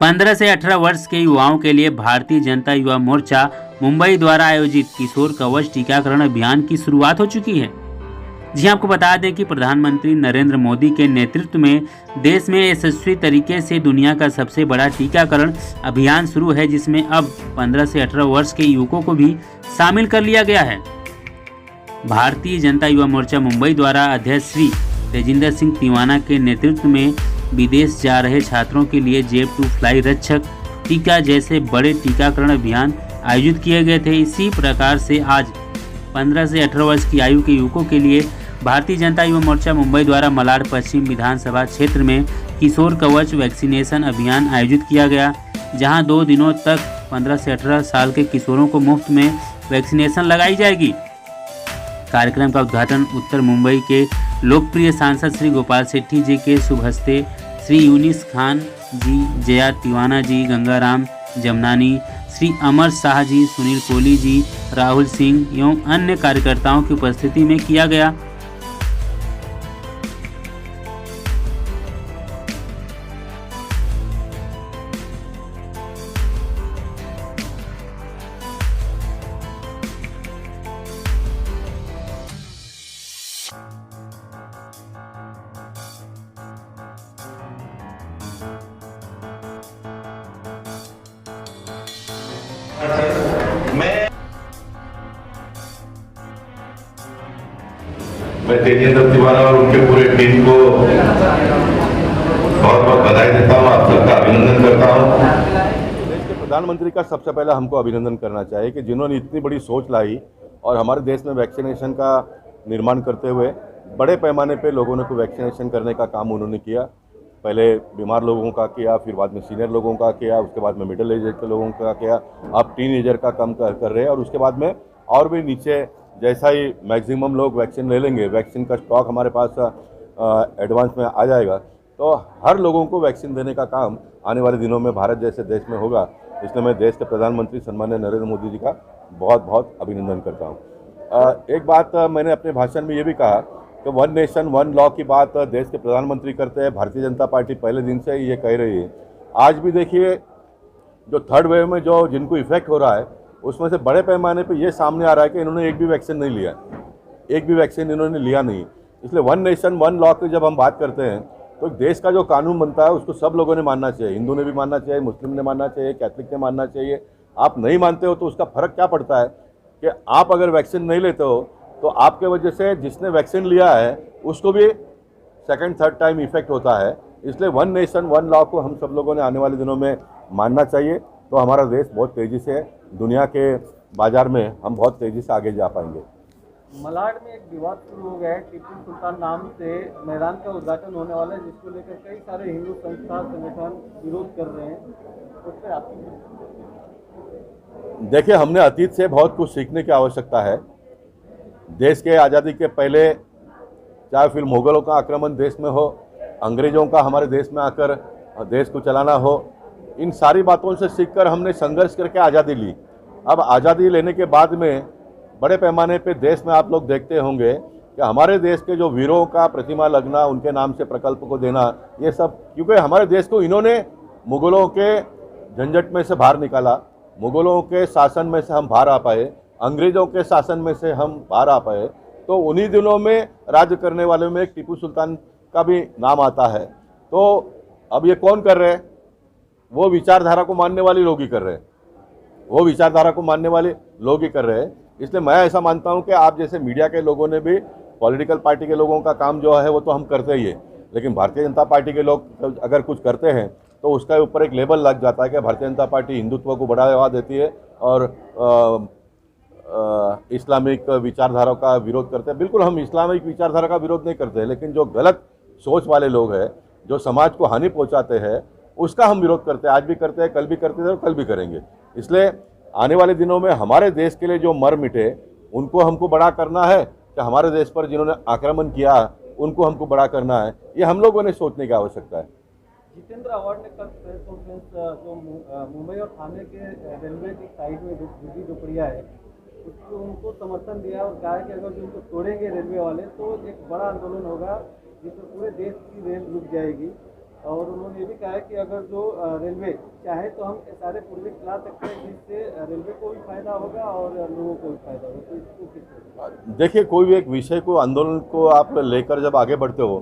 15 से 18 वर्ष के युवाओं के लिए भारतीय जनता युवा मोर्चा मुंबई द्वारा आयोजित किशोर कवच टीकाकरण अभियान की शुरुआत हो चुकी है। जी आपको बता दें कि प्रधानमंत्री नरेंद्र मोदी के नेतृत्व में देश में यशस्वी तरीके से दुनिया का सबसे बड़ा टीकाकरण अभियान शुरू है, जिसमें अब 15 से 18 वर्ष के युवकों को भी शामिल कर लिया गया है। भारतीय जनता युवा मोर्चा मुंबई द्वारा अध्यक्ष श्री तेजिंदर सिंह तिवाना के नेतृत्व में विदेश जा रहे छात्रों के लिए जेब टू फ्लाई रक्षक टीका जैसे बड़े टीकाकरण अभियान आयोजित किए गए थे। इसी प्रकार से आज 15 से 18 वर्ष की आयु के युवकों के लिए भारतीय जनता युवा मोर्चा मुंबई द्वारा मलाड पश्चिम विधानसभा क्षेत्र में किशोर कवच वैक्सीनेशन अभियान आयोजित किया गया, जहां 2 दिनों तक 15 से 18 साल के किशोरों को मुफ्त में वैक्सीनेशन लगाई जाएगी। कार्यक्रम का उद्घाटन उत्तर मुंबई के लोकप्रिय सांसद श्री गोपाल सेठी जी के शुभ हस्ते श्री यूनिस खान जी, जया तिवाना जी, गंगाराम जमनानी, श्री अमर शाह जी, सुनील कोहली जी, राहुल सिंह एवं अन्य कार्यकर्ताओं की उपस्थिति में किया गया। मैं तेजिंदर तिवाना और उनके पूरे टीम को बहुत बहुत बधाई देता हूँ, आप सबका अभिनंदन करता हूँ। देश के प्रधानमंत्री का सबसे पहले हमको अभिनंदन करना चाहिए कि जिन्होंने इतनी बड़ी सोच लाई और हमारे देश में वैक्सीनेशन का निर्माण करते हुए बड़े पैमाने पे लोगों को वैक्सीनेशन करने का काम उन्होंने किया। पहले बीमार लोगों का किया, फिर बाद में सीनियर लोगों का किया, उसके बाद में मिडिल एज के लोगों का किया, अब टीनेजर का काम कर रहे हैं और उसके बाद में और भी नीचे जैसा ही मैक्सिमम लोग वैक्सीन ले लेंगे, वैक्सीन का स्टॉक हमारे पास एडवांस में आ जाएगा, तो हर लोगों को वैक्सीन देने का काम आने वाले दिनों में भारत जैसे देश में होगा। इसलिए मैं देश के प्रधानमंत्री सम्माननीय नरेंद्र मोदी जी का बहुत बहुत अभिनंदन करता हूँ। एक बात मैंने अपने भाषण में ये भी कहा कि 1 नेशन 1 लॉ की बात देश के प्रधानमंत्री करते हैं। भारतीय जनता पार्टी पहले दिन से ये कह रही है। आज भी देखिए जो थर्ड वेव में जो जिनको इफेक्ट हो रहा है उसमें से बड़े पैमाने पे ये सामने आ रहा है कि इन्होंने एक भी वैक्सीन नहीं लिया, एक भी वैक्सीन इन्होंने लिया नहीं। इसलिए 1 नेशन 1 लॉ की जब हम बात करते हैं तो देश का जो कानून बनता है उसको सब लोगों ने मानना चाहिए। हिंदू ने भी मानना चाहिए, मुस्लिम ने मानना चाहिए, कैथलिक ने मानना चाहिए। आप नहीं मानते हो तो उसका फ़र्क क्या पड़ता है कि आप अगर वैक्सीन नहीं लेते हो तो आपके वजह से जिसने वैक्सीन लिया है उसको भी सेकंड थर्ड टाइम इफेक्ट होता है। इसलिए 1 नेशन 1 लॉ को हम सब लोगों ने आने वाले दिनों में मानना चाहिए, तो हमारा देश बहुत तेज़ी से दुनिया के बाजार में हम बहुत तेज़ी से आगे जा पाएंगे। मलाड में एक विवाद शुरू हो गया है। टीपू सुल्तान नाम से मैदान का उद्घाटन होने वाला है, जिसको लेकर कई सारे हिंदू संस्था संगठन विरोध कर रहे हैं। उस पर आपकी देखिए, हमने अतीत से बहुत कुछ सीखने की आवश्यकता है। देश के आज़ादी के पहले चाहे फिर मुग़लों का आक्रमण देश में हो, अंग्रेज़ों का हमारे देश में आकर देश को चलाना हो, इन सारी बातों से सीखकर हमने संघर्ष करके आज़ादी ली। अब आज़ादी लेने के बाद में बड़े पैमाने पे देश में आप लोग देखते होंगे कि हमारे देश के जो वीरों का प्रतिमा लगना, उनके नाम से प्रकल्प को देना, ये सब क्योंकि हमारे देश को इन्होंने मुग़लों के झंझट में से बाहर निकाला, मुग़लों के शासन में से हम बाहर आ पाए, अंग्रेज़ों के शासन में से हम बाहर आ पाए, तो उन्हीं दिनों में राज्य करने वालों में एक टीपू सुल्तान का भी नाम आता है। तो अब ये कौन कर रहे हैं? वो विचारधारा को मानने वाले लोग ही कर रहे हैं, वो विचारधारा को मानने वाले लोग ही कर रहे हैं। इसलिए मैं ऐसा मानता हूं कि आप जैसे मीडिया के लोगों ने भी, पॉलिटिकल पार्टी के लोगों का काम जो है वो तो हम करते ही है, लेकिन भारतीय जनता पार्टी के लोग अगर कुछ करते हैं तो उसका ऊपर एक लेबल लग जाता है कि भारतीय जनता पार्टी हिंदुत्व को बढ़ावा देती है और इस्लामिक विचारधारा का विरोध करते हैं। बिल्कुल हम इस्लामिक विचारधारा का विरोध नहीं करते, लेकिन जो गलत सोच वाले लोग हैं, जो समाज को हानि पहुंचाते हैं, उसका हम विरोध करते हैं। आज भी करते हैं, कल भी करते थे और कल भी करेंगे। इसलिए आने वाले दिनों में हमारे देश के लिए जो मर मिटे उनको हमको बड़ा करना है कि हमारे देश पर जिन्होंने आक्रमण किया उनको हमको बड़ा करना है, ये हम लोगों ने सोचने की आवश्यकता है। जितेंद्र आव्हाड ने कल प्रेस कॉन्फ्रेंस जो मुंबई और थाने के रेलवे की साइड में झुग्गी झोपड़ियाँ है उसको उनको समर्थन दिया और कहा कि अगर जो उनको तोड़ेंगे रेलवे वाले तो एक बड़ा आंदोलन होगा जिसमें पूरे देश की रेल रुक जाएगी। और उन्होंने ये भी कहा है कि अगर जो रेलवे चाहे तो हम सारे प्रोजेक्ट ला सकते हैं जिससे रेलवे को भी फायदा होगा और लोगों को भी फायदा होगा। तो इसको किस देखिए, कोई भी एक विषय को, आंदोलन को आप लेकर जब आगे बढ़ते हो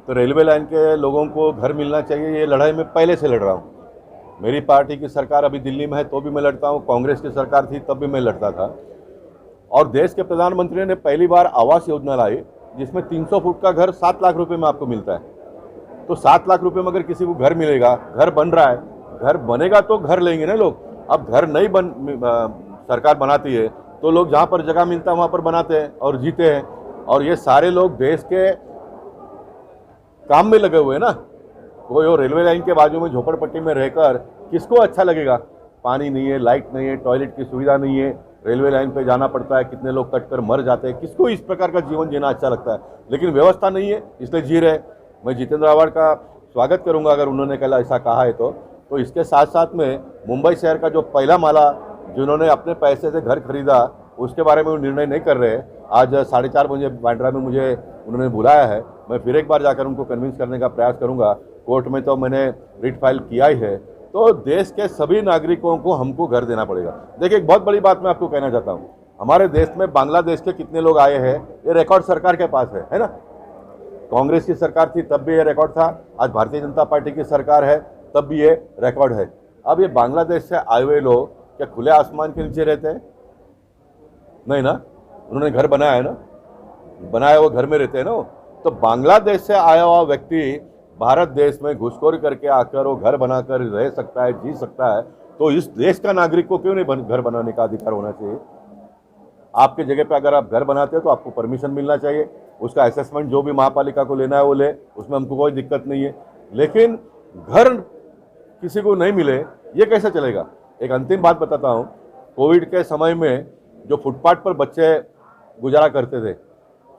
तो रेलवे लाइन के लोगों को घर मिलना चाहिए। ये लड़ाई मैं पहले से लड़ रहा हूँ। मेरी पार्टी की सरकार अभी दिल्ली में है तो भी मैं लड़ता हूँ, कांग्रेस की सरकार थी तब भी मैं लड़ता था। और देश के प्रधानमंत्री ने पहली बार आवास योजना लाई जिसमें 300 फुट का घर 7 लाख रुपए में आपको मिलता है। तो 7 लाख रुपए में अगर किसी को घर मिलेगा, घर बन रहा है, घर बनेगा तो घर लेंगे ना लोग। अब घर नहीं सरकार बनाती है तो लोग जहाँ पर जगह मिलता है वहाँ पर बनाते हैं और जीते हैं। और ये सारे लोग देश के काम में लगे हुए हैं ना। कोई और रेलवे लाइन के बाजू में झोपड़पट्टी में रहकर किसको अच्छा लगेगा? पानी नहीं है, लाइट नहीं है, टॉयलेट की सुविधा नहीं है, रेलवे लाइन पे जाना पड़ता है, कितने लोग कट कर मर जाते हैं। किसको इस प्रकार का जीवन जीना अच्छा लगता है? लेकिन व्यवस्था नहीं है इसलिए जी रहे। मैं जितेंद्र आव्हाड का स्वागत करूंगा अगर उन्होंने कल ऐसा कहा है तो इसके साथ साथ में मुंबई शहर का जो पहला माला जिन्होंने अपने पैसे से घर खरीदा उसके बारे में वो निर्णय नहीं कर रहे। आज 4:30 बजे बांद्रा में मुझे उन्होंने बुलाया है। मैं फिर एक बार जाकर उनको कन्विंस करने का प्रयास करूंगा। कोर्ट में तो मैंने रिट फाइल किया ही है। तो देश के सभी नागरिकों को हमको घर देना पड़ेगा। देखिए, एक बहुत बड़ी बात मैं आपको कहना चाहता हूँ। हमारे देश में बांग्लादेश के कितने लोग आए हैं ये रिकॉर्ड सरकार के पास है ना। कांग्रेस की सरकार थी तब भी ये रिकॉर्ड था, आज भारतीय जनता पार्टी की सरकार है तब भी ये रिकॉर्ड है। अब ये बांग्लादेश से आए हुए लोग क्या खुले आसमान के नीचे रहते हैं? नहीं ना, उन्होंने घर बनाया है ना, बनाया हुआ घर में रहते हैं ना। तो बांग्लादेश से आया हुआ व्यक्ति भारत देश में घुसखोरी करके आकर वो घर बनाकर रह सकता है, जी सकता है। तो इस देश का नागरिक को क्यों नहीं घर बनाने का अधिकार होना चाहिए? आपके जगह पे अगर आप घर बनाते हो तो आपको परमिशन मिलना चाहिए, उसका असेसमेंट जो भी महापालिका को लेना है वो ले, उसमें हमको कोई दिक्कत नहीं है। लेकिन घर किसी को नहीं मिले ये कैसे चलेगा? एक अंतिम बात बताता हूँ। कोविड के समय में जो फुटपाथ पर बच्चे गुजारा करते थे,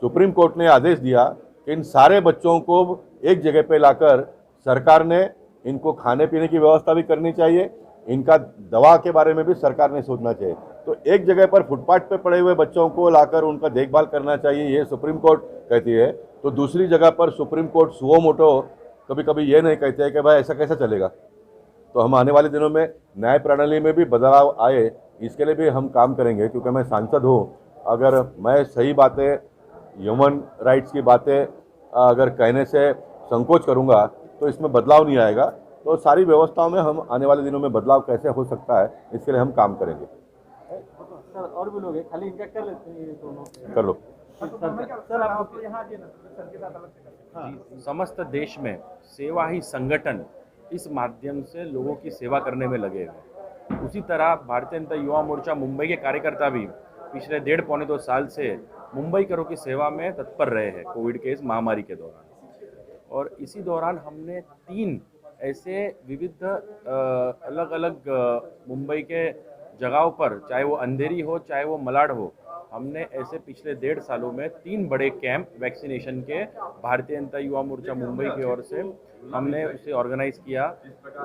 सुप्रीम कोर्ट ने आदेश दिया कि इन सारे बच्चों को एक जगह पे लाकर सरकार ने इनको खाने पीने की व्यवस्था भी करनी चाहिए, इनका दवा के बारे में भी सरकार ने सोचना चाहिए। तो एक जगह पर फुटपाथ पे पड़े हुए बच्चों को लाकर उनका देखभाल करना चाहिए, ये सुप्रीम कोर्ट कहती है। तो दूसरी जगह पर सुप्रीम कोर्ट सुओ मोटो कभी कभी ये नहीं कहते हैं कि भाई ऐसा कैसा चलेगा। तो हम आने वाले दिनों में न्याय प्रणाली में भी बदलाव आए, इसके लिए भी हम काम करेंगे। क्योंकि मैं सांसद हूँ, अगर मैं सही बातें, ह्यूमन राइट्स की बातें अगर कहने से संकोच करूँगा तो इसमें बदलाव नहीं आएगा। तो सारी व्यवस्थाओं में हम आने वाले दिनों में बदलाव कैसे हो सकता है इसके लिए हम काम करेंगे। सर और भी लोग हैं, खाली इनका कर लेते हैं, ये दोनों कर लो। सर आप यहाँ सर के साथ अलग से जी, समस्त देश में सेवा ही संगठन इस माध्यम से लोगों की सेवा करने में लगे हैं। उसी तरह भारतीय जनता युवा मोर्चा मुंबई के कार्यकर्ता भी पिछले 1.5-2 साल से मुंबईकरों की सेवा में तत्पर रहे हैं कोविड के इस महामारी के दौरान। और इसी दौरान हमने 3 ऐसे विविध अलग अलग मुंबई के जगहों पर, चाहे वो अंधेरी हो चाहे वो मलाड हो, हमने ऐसे पिछले 1.5 सालों में 3 बड़े कैंप वैक्सीनेशन के भारतीय जनता युवा मोर्चा मुंबई की ओर से हमने उसे ऑर्गेनाइज किया।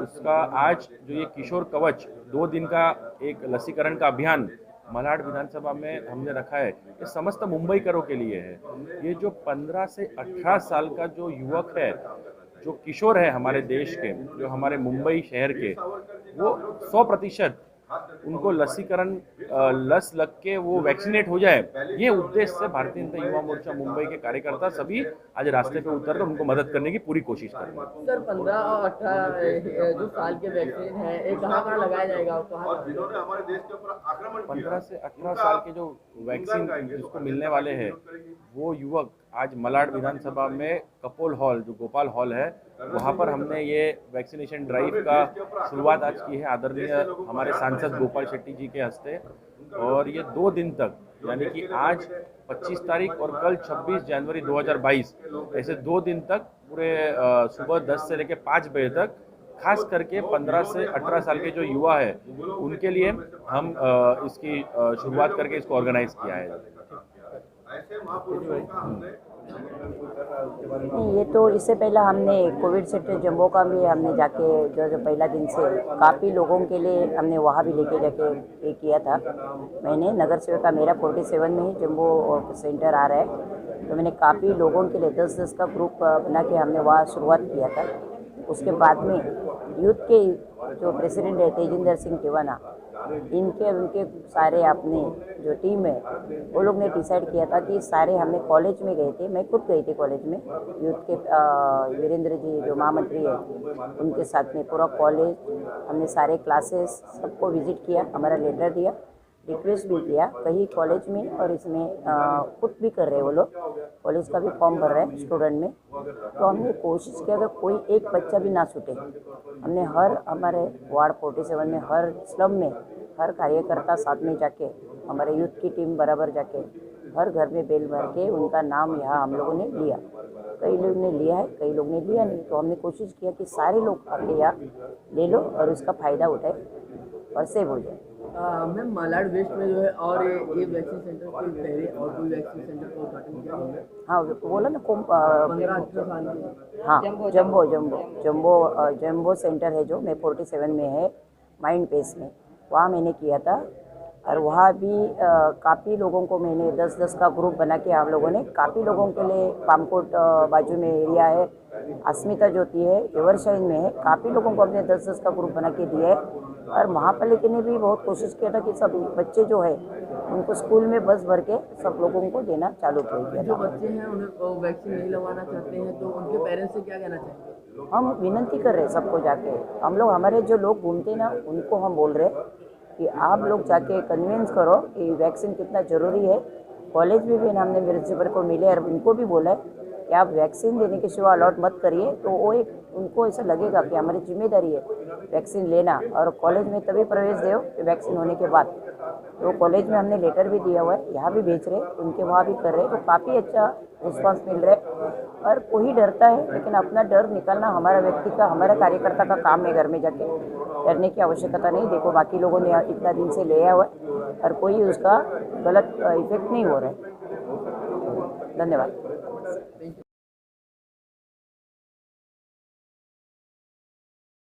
उसका आज जो ये किशोर कवच 2 दिन का एक लसीकरण का अभियान मलाड विधानसभा में हमने रखा है, ये समस्त मुंबईकरों के लिए है। ये जो 15 से 18 साल का जो युवक है, जो किशोर है हमारे देश के, जो हमारे मुंबई शहर के, वो 100% उनको लसीकरण लस लग के वो वैक्सीनेट हो जाए, ये उद्देश्य से भारतीय जनता युवा मोर्चा मुंबई के कार्यकर्ता सभी आज रास्ते पे उतर कर उनको मदद करने की पूरी कोशिश कर रहे हैं। सर 15 और 18 जो साल के वैक्सीन है, ये कहाँ लगाया जाएगा और कहाँ? 15 से 18 साल के जो वैक्सीन जिसको मिलने वाले हैं वो युवक आज मलाड विधानसभा में कपोल हॉल, जो गोपाल हॉल है, वहाँ पर हमने ये वैक्सीनेशन ड्राइव का शुरुआत आज की है आदरणीय हमारे सांसद गोपाल शेट्टी जी के हस्ते। और ये 2 दिन तक, यानी कि आज 25 तारीख और कल 26 जनवरी 2022, ऐसे 2 दिन तक पूरे सुबह 10 से लेकर 5 बजे तक, खास करके 15 से 18 साल के जो युवा है उनके लिए हम इसकी शुरुआत करके इसको ऑर्गेनाइज किया है। नहीं, ये तो इससे पहले हमने कोविड सेंटर जम्बो का भी हमने जाके जो पहला दिन से काफ़ी लोगों के लिए हमने वहाँ भी लेके जाके ये किया था। मैंने नगर सेवक मेरा 47 में ही जम्बो सेंटर आ रहा है, तो मैंने काफ़ी लोगों के लिए 10-10 का ग्रुप बना के हमने वहाँ शुरुआत किया था। उसके बाद में यूथ के जो प्रेसिडेंट है तेजिंदर सिंह टिवाना, इनके और उनके सारे अपने जो टीम है वो लोग ने डिसाइड किया था कि सारे हमने कॉलेज में गए थे, मैं खुद गई थी कॉलेज में, यूथ के वीरेंद्र जी जो महामंत्री है उनके साथ में पूरा कॉलेज हमने सारे क्लासेस सबको विजिट किया, हमारा लेटर दिया, रिक्वेस्ट भी किया कहीं कॉलेज में और इसमें खुद भी कर रहे हैं वो लोग, कॉलेज का भी फॉर्म भर रहे हैं स्टूडेंट में। तो हमने कोशिश किया कि कोई एक बच्चा भी ना छूटे। हमने हर हमारे वार्ड 47 में हर स्लम में हर कार्यकर्ता साथ में जाके हमारे यूथ की टीम बराबर जाके हर घर में बेल भर के उनका नाम यहाँ हम लोगों ने लिया। कई लोग ने लिया है, कई लोग ने लिया नहीं, तो हमने कोशिश किया कि सारे लोग आके यहाँ ले लो और उसका फ़ायदा उठाए और सेव हो जाए। मैम मालाड वेस्ट में जो है और ये वैक्सीन सेंटर के पहले और कोई वैक्सीन सेंटर का उद्घाटन किया गया है? हाँ बोला ना 15-18 साल के। हाँ जम्बो सेंटर है जो मैं 47 में है माइंड पेस में, वहाँ मैंने किया था और वहाँ भी काफ़ी लोगों को मैंने 10-10 का ग्रुप बना के हम लोगों ने काफ़ी लोगों के लिए पामकोट बाजू में एरिया है, अस्मिता ज्योति है, एवरशाइन में है, काफ़ी लोगों को अपने 10-10 का ग्रुप बना के दिया है। और महापालिका ने भी बहुत कोशिश किया था कि सब बच्चे जो है उनको स्कूल में बस भर के सब लोगों को देना चालू कर दिया जो था। बच्चे हैं उन्हें वैक्सीन नहीं लगवाना चाहते हैं तो उनके पेरेंट्स से क्या कहना चाहेंगे? हम विनती कर रहे हैं सबको जाके, हम लोग हमारे जो लोग घूमते ना उनको हम बोल रहे हैं कि आप लोग जाके कन्विंस करो कि वैक्सीन कितना ज़रूरी है। कॉलेज में भी हमने प्रिंसिपल को मिले और उनको भी बोला है कि आप वैक्सीन देने के सिवा अलॉट मत करिए, तो वो एक उनको ऐसा लगेगा कि हमारी जिम्मेदारी है वैक्सीन लेना। और कॉलेज में तभी प्रवेश दो वैक्सीन होने के बाद, तो कॉलेज में हमने लेटर भी दिया हुआ है, यहाँ भी भेज रहे, उनके वहाँ भी कर रहे, तो काफ़ी अच्छा रिस्पांस मिल रहा है। और कोई डरता है लेकिन अपना डर निकालना हमारा व्यक्ति का, हमारा कार्यकर्ता का काम है। घर में जाके डरने की आवश्यकता नहीं। देखो बाकी लोगों ने इतना दिन से लिया हुआ है और कोई उसका गलत इफेक्ट नहीं हो रहा है। धन्यवाद।